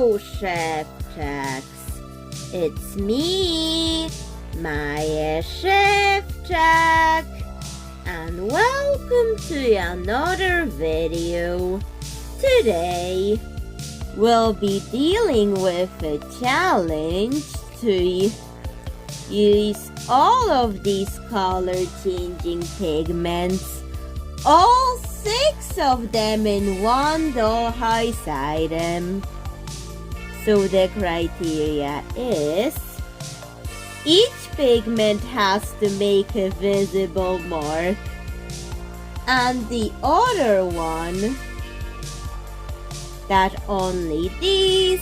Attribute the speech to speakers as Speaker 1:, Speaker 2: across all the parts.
Speaker 1: Hello, Chef Jax. It's me, Maya Chef Jack, and welcome to another video. Today, we'll be dealing with a challenge to use all of these color-changing pigments, all 6 of them in one Dollhouse item. So the criteria is each pigment has to make a visible mark, and the other one that only these.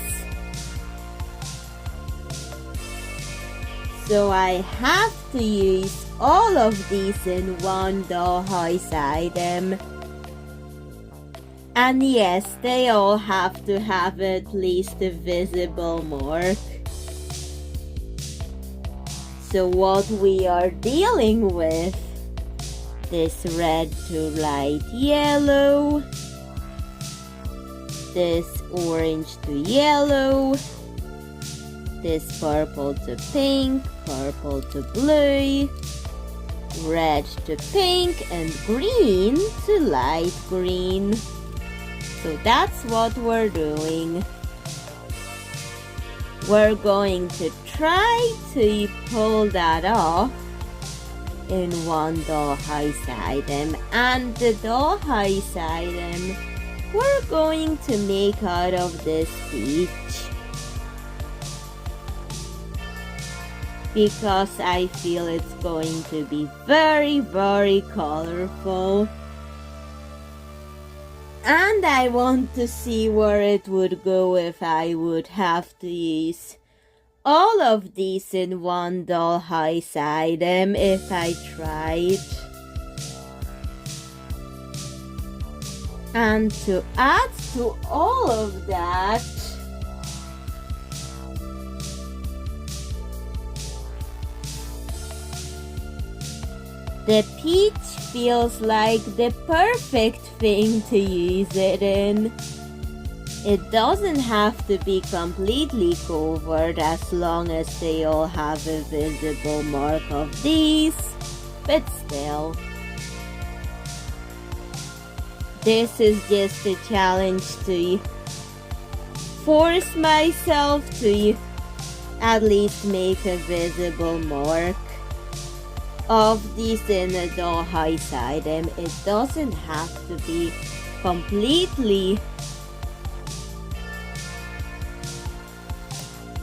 Speaker 1: So I have to use all of these in one Dollhouse item. And yes, they all have to have at least a visible mark. So what we are dealing with, this red to light yellow, this orange to yellow, this purple to pink, purple to blue, red to pink, and green to light green. So that's what we're doing. We're going to try to pull that off in one Dollhouse item, and the Dollhouse item we're going to make out of this peach, because I feel it's going to be very, very colorful. And I want to see where it would go if I would have to use all of these in one Dollhouse item if I tried. And to add to all of that, the peach feels like the perfect thing to use it in. It doesn't have to be completely covered as long as they all have a visible mark of these, but still. This is just a challenge to force myself to at least make a visible mark of these in a Dollhouse item. It doesn't have to be completely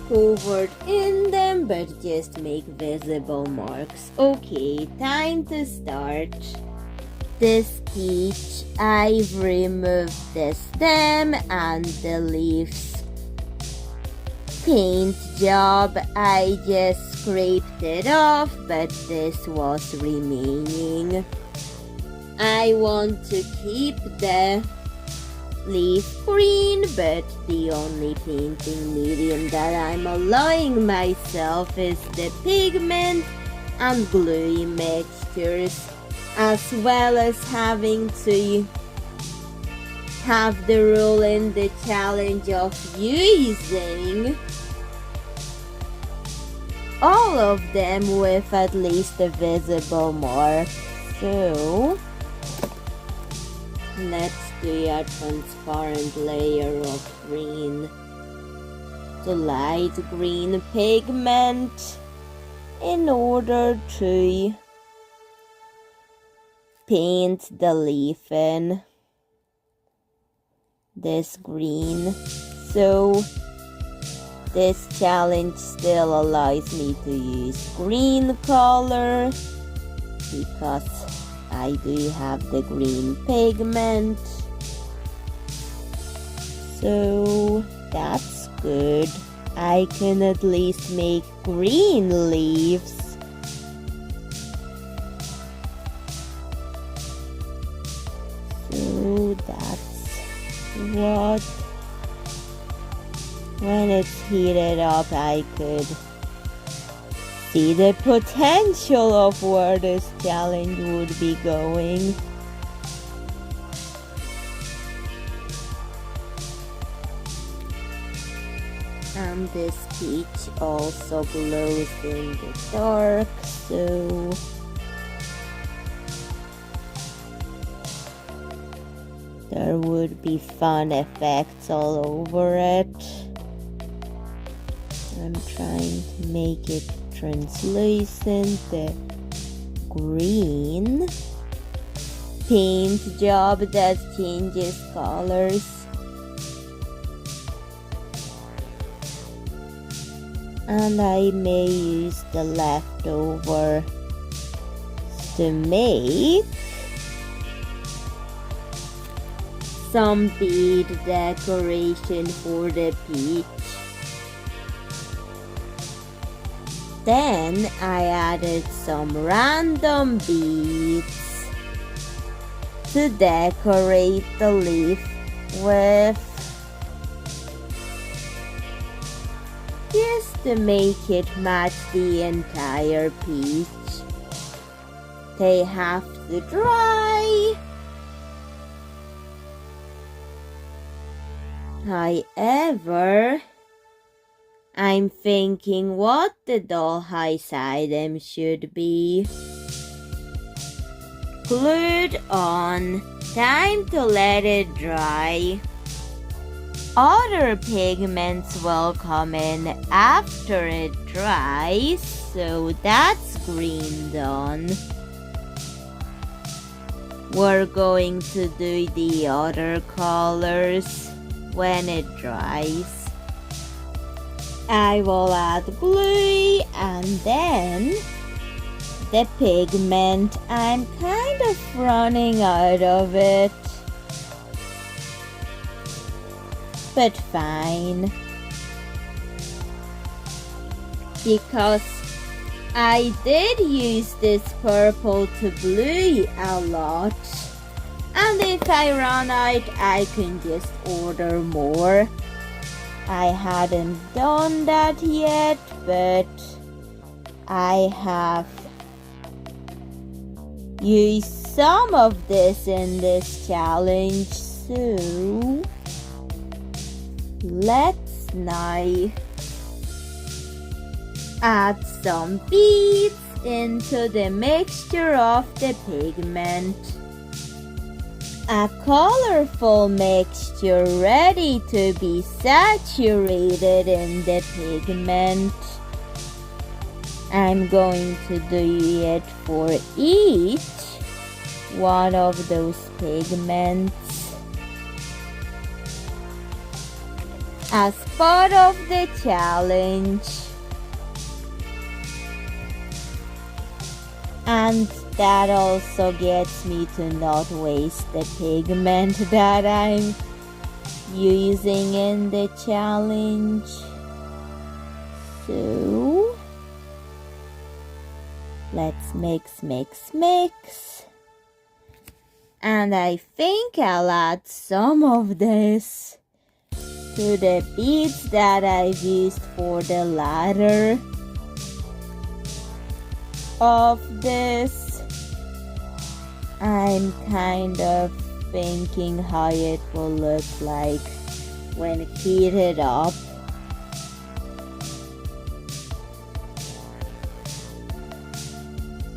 Speaker 1: covered in them, but just make visible marks. Okay, time to start. This peach, I've removed the stem and the leaves. Paint job, I just scraped it off, but this was remaining. I want to keep the leaf green, but the only painting medium that I'm allowing myself is the pigment and gluey mixtures, as well as having to have the rule in the challenge of using all of them with at least a visible mark. So let's do a transparent layer of green to light green pigment in order to paint the leaf in this green. So this challenge still allows me to use green color because I do have the green pigment. So that's good. I can at least make green leaves. So that's what, when it's heated up, I could see the potential of where this challenge would be going. And this peach also glows in the dark, so there would be fun effects all over it. I'm trying to make it translucent, the green paint job that changes colors. And I may use the leftover to make some bead decoration for the peach. Then I added some random beads to decorate the leaf with, just to make it match the entire peach. They have to dry. However, I'm thinking what the Dollhouse item should be. Glued on. Time to let it dry. Other pigments will come in after it dries, so that's green done. We're going to do the other colors when it dries. I will add blue and then the pigment. I'm kind of running out of it, but fine, because I did use this purple to blue a lot, and if I run out I can just order more. I hadn't done that yet, but I have used some of this in this challenge, so let's now add some beads into the mixture of the pigment. A colorful mixture ready to be saturated in the pigment. I'm going to do it for each one of those pigments. As part of the challenge. And that also gets me to not waste the pigment that I'm using in the challenge. So let's mix. And I think I'll add some of this to the beads that I've used for the ladder of this. I'm kind of thinking how it will look like when heated up.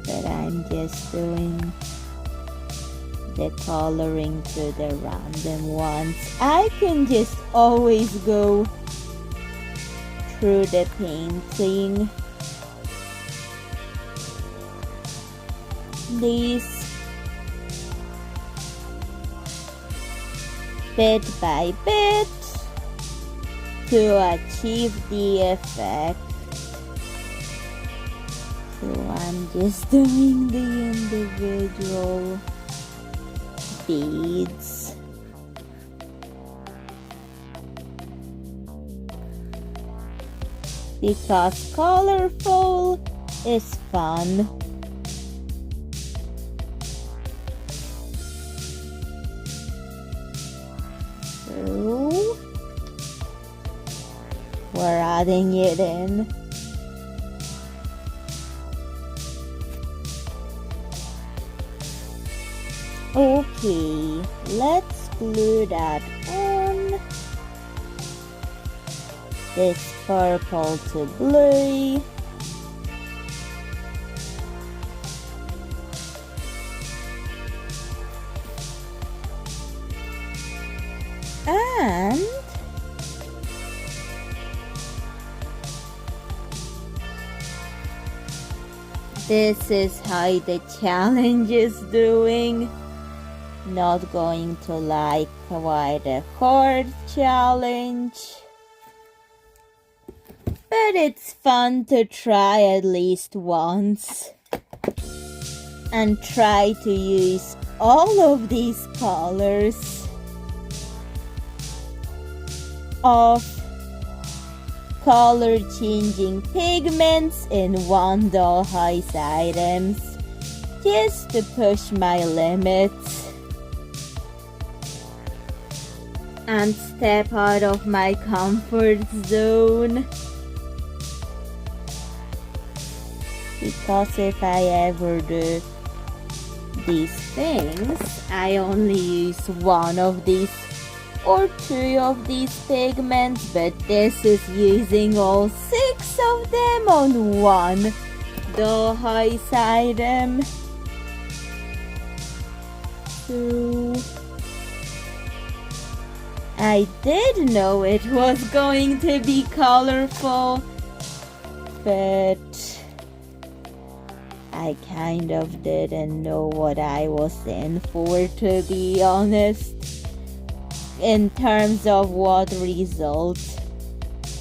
Speaker 1: But I'm just doing the coloring to the random ones. I can just always go through the painting. These bit by bit to achieve the effect. So I'm just doing the individual beads. Because colorful is fun. So we're adding it in. Okay, let's glue that on. this purple to blue. And this is how the challenge is doing. Not going to like quite a hard challenge, but it's fun to try at least once and try to use all of these colors of color changing pigments in one Dollhouse items just to push my limits and step out of my comfort zone. Because if I ever do these things, I only use one of these or two of these pigments, but this is using all 6 of them on one Dollhouse item. So I did know it was going to be colorful, but I kind of didn't know what I was in for, to be honest, in terms of what result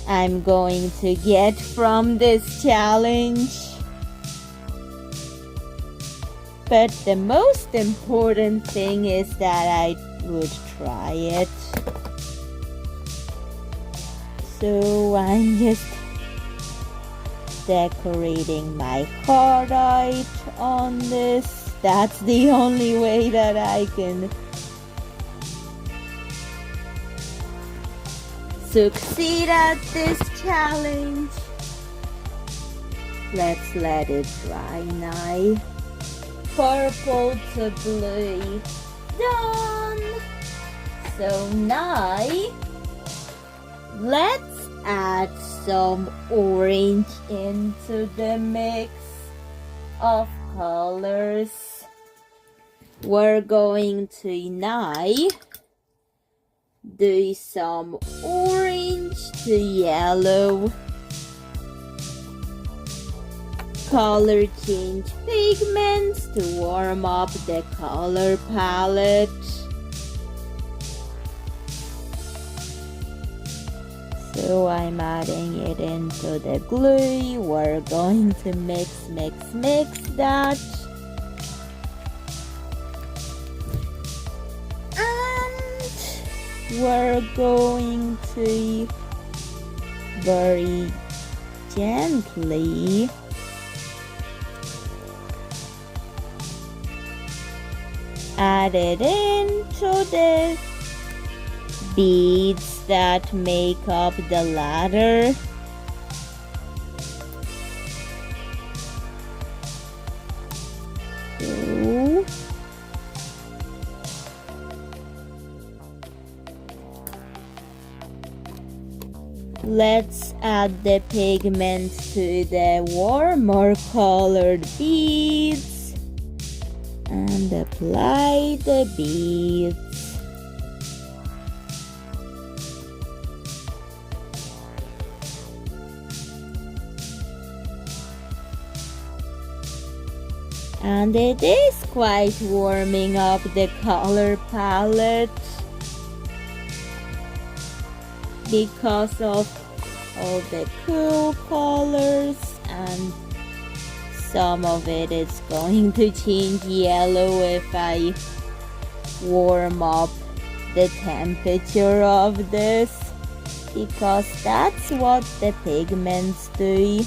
Speaker 1: I'm going to get from this challenge. But the most important thing is that I would try it. So I'm just decorating my heart out on this. That's the only way that I can succeed at this challenge. Let's let it dry now. Purple to blue, done. So now let's add some orange into the mix of colors. We're going to now do some orange to yellow color change pigments to warm up the color palette. So I'm adding it into the glue. We're going to mix that. And we're going to very gently add it into the beads that make up the ladder. So let's add the pigments to the warmer colored beads and apply the beads. And it is quite warming up the color palette because of all the cool colors, and some of it is going to change yellow if I warm up the temperature of this, because that's what the pigments do.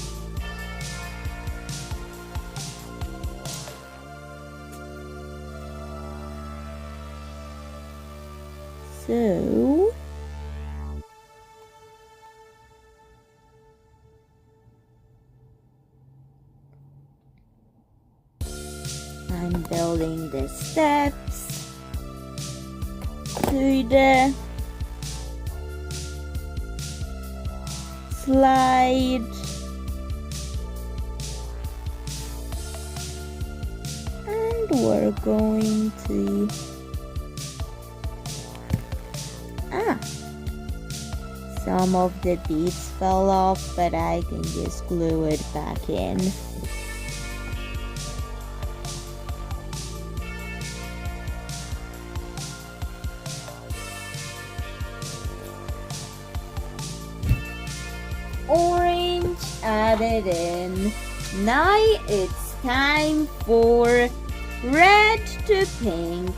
Speaker 1: So I'm building the steps to the slide. And we're going to... Some of the beads fell off, but I can just glue it back in. Orange added in. Now it's time for red to pink.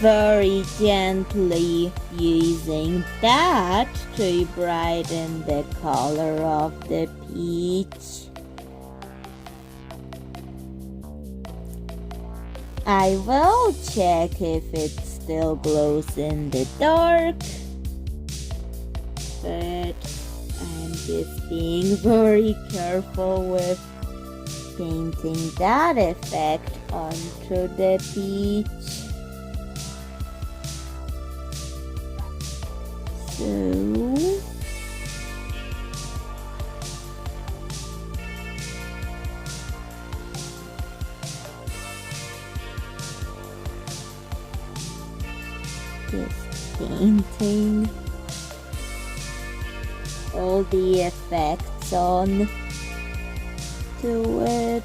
Speaker 1: Very gently using that to brighten the color of the peach. I will check if it still glows in the dark, but I'm just being very careful with painting that effect onto the peach. So just painting all the effects on to it.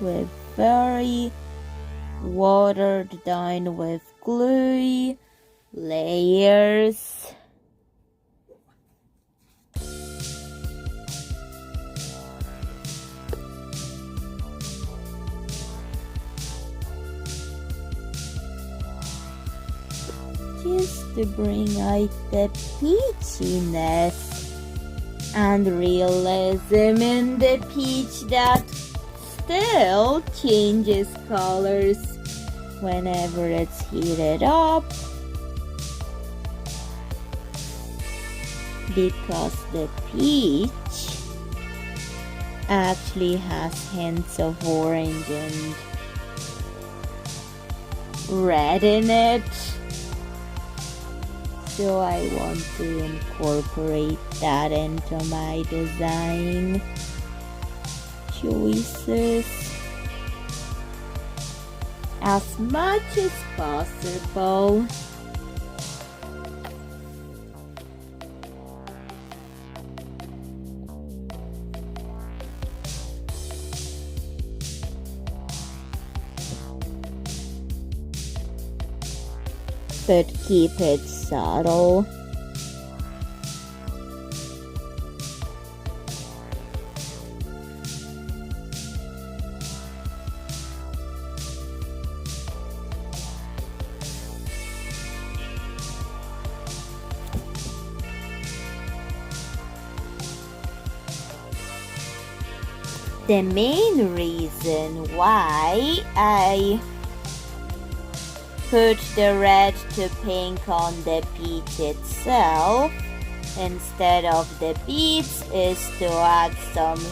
Speaker 1: With very watered down with glue layers. Just to bring out the peachiness and realism in the peach that still changes colors whenever it's heated up, because the peach actually has hints of orange and red in it. So I want to incorporate that into my design choices as much as possible. But keep it subtle. The main reason why I put the red to pink on the peach itself instead of the beads is to add some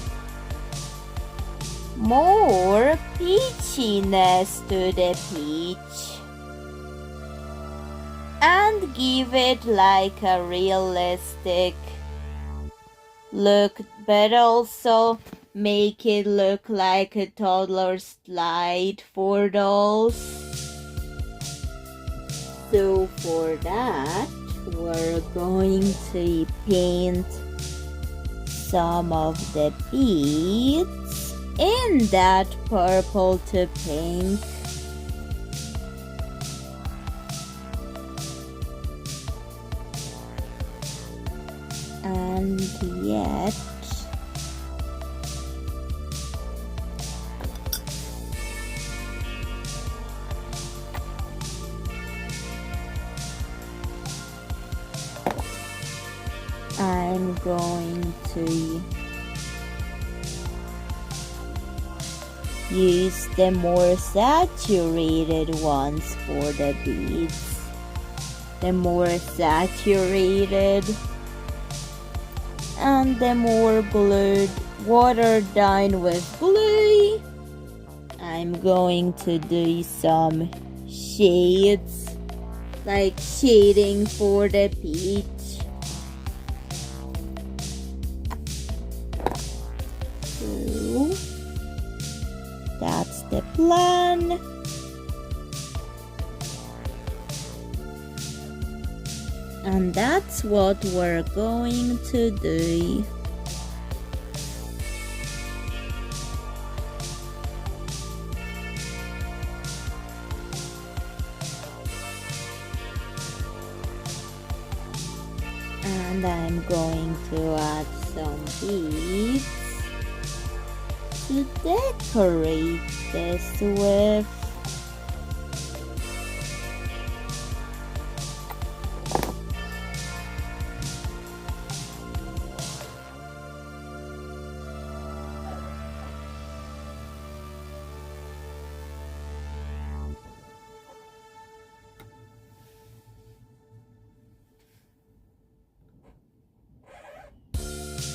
Speaker 1: more peachiness to the peach and give it like a realistic look, but also make it look like a toddler's slide for dolls. So for that, we're going to paint some of the beads in that purple to pink. And yet I'm going to use the more saturated ones for the beads. The more saturated. and the more glued watered down with glue, I'm going to do some shades, like shading for the peach. So that's the plan. And that's what we're going to do. And I'm going to add some beads to decorate this with.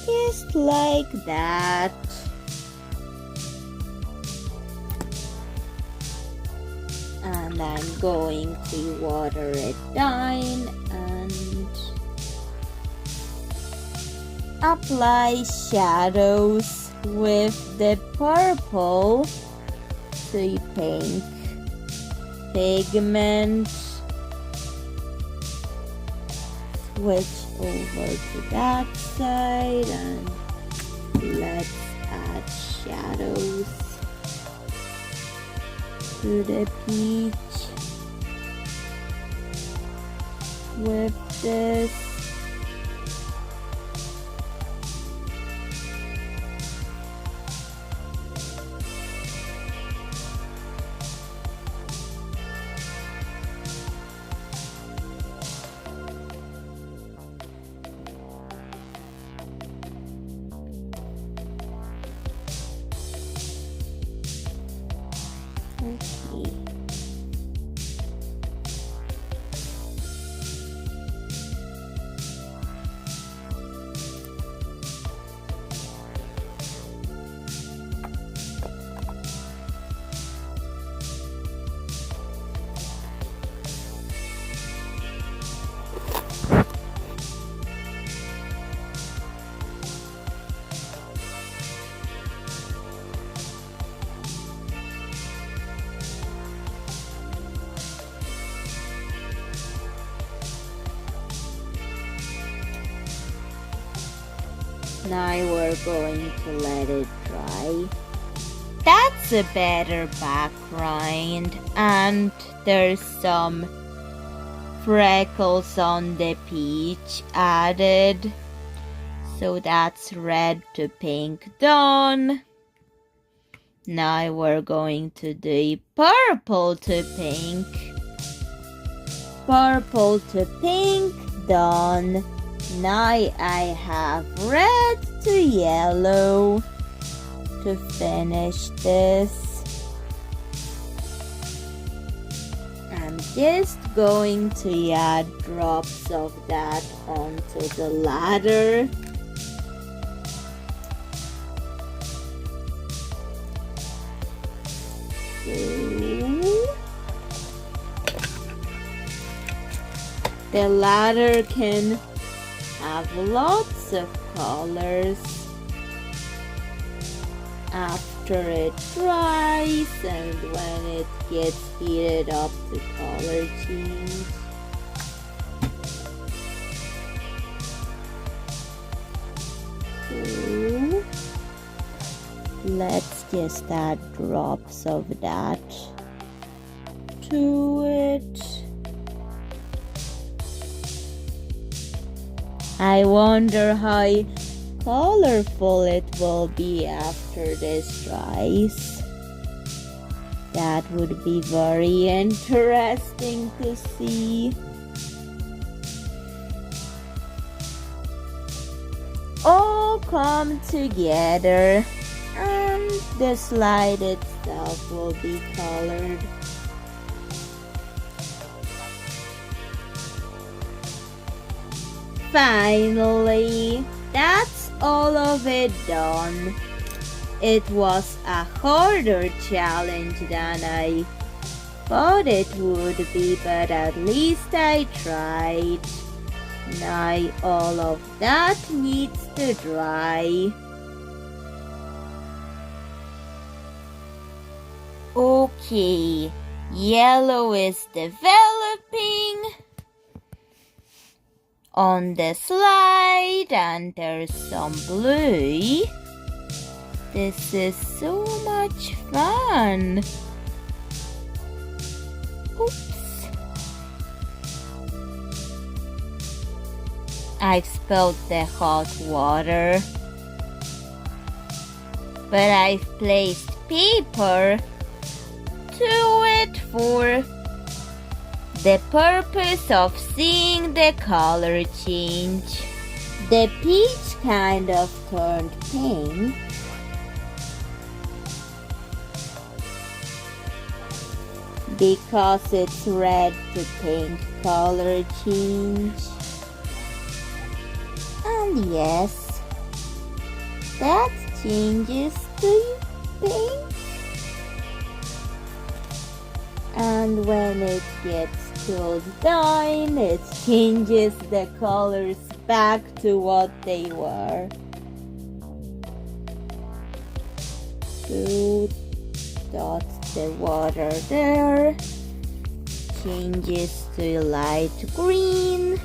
Speaker 1: Just like that. And I'm going to water it down and apply shadows with the purple to pink pigment. Switch over to that side and let's add shadows to the peach with this. Okay. Now we're going to let it dry. That's a better background, and there's some freckles on the peach added. So that's red to pink done. Now we're going to do purple to pink. Purple to pink done. Now I have red to yellow to finish this. I'm just going to add drops of that onto the ladder. The ladder can have lots of colors after it dries and when it gets heated up the color change. So let's just add drops of that to it. I wonder how colorful it will be after this dries. That would be very interesting to see. All come together and the slide itself will be colored. Finally, that's all of it done. It was a harder challenge than I thought it would be, but at least I tried. Now all of that needs to dry. Okay, yellow is developing on the slide, and there's some blue. This is so much fun. Oops. I've spilled the hot water, but I've placed paper to it for the purpose of seeing the color change. The peach kind of turned pink. Because it's red to pink color change. And yes, that changes to pink. And when it gets cooled down, it changes the colors back to what they were. So dot the water there, changes to light green.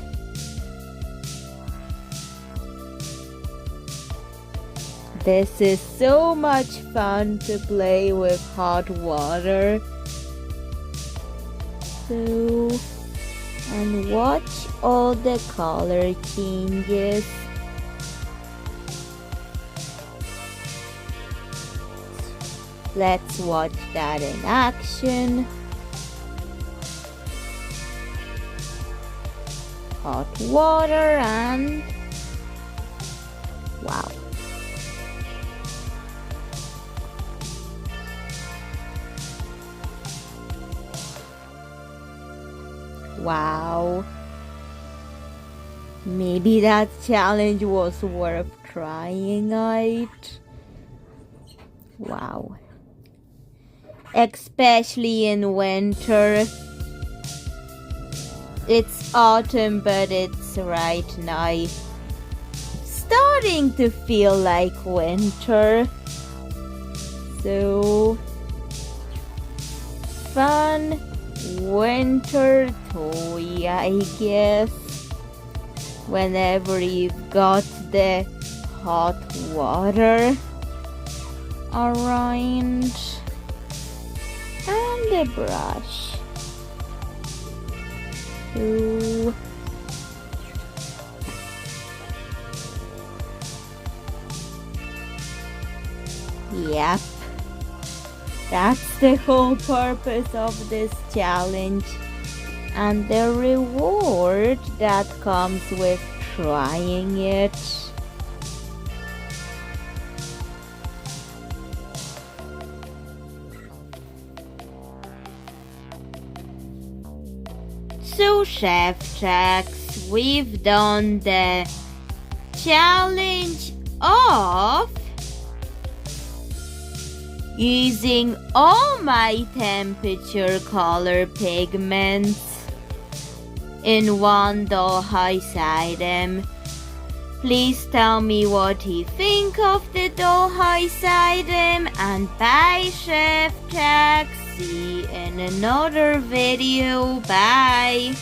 Speaker 1: This is so much fun to play with hot water. So, and watch all the color changes. Let's watch that in action. Hot water and wow. Wow. Maybe that challenge was worth trying out. Wow. Especially in winter. It's autumn, but it's right now starting to feel like winter. So fun winter toy, I guess. Whenever you've got the hot water around. And the brush. Ooh. Yep. That's the whole purpose of this challenge. And the reward that comes with trying it. So Chef Jax, we've done the challenge of using all my temperature color pigments in one Dollhouse item. Please tell me what you think of the Dollhouse item, and bye Chef Jax. See you in another video. Bye.